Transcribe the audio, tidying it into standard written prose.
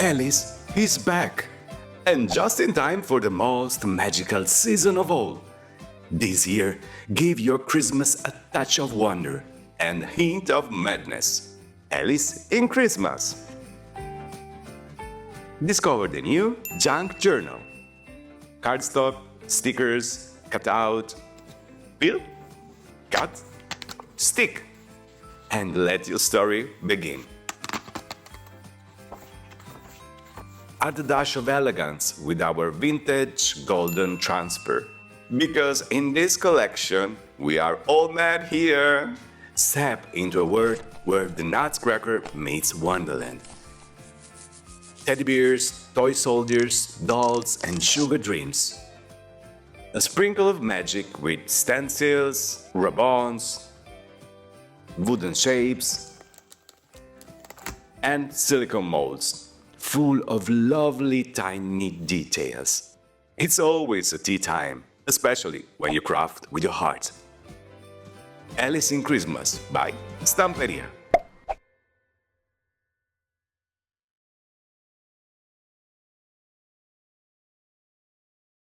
Alice is back! And just in time for the most magical season of all. This year, give your Christmas a touch of wonder and hint of madness. Alice in Christmas! Discover the new Junk Journal. Cardstock, stickers, cut out, peel, cut, stick, and let your story begin. Add a dash of elegance with our vintage golden transfer. Because in this collection, we are all mad here. Step into a world where the Nutcracker meets Wonderland. Teddy bears, toy soldiers, dolls, and sugar dreams. A sprinkle of magic with stencils, rub-ons, wooden shapes, and silicone molds, full of lovely tiny details. It's always a tea time, especially when you craft with your heart. Alice in Christmas by Stamperia.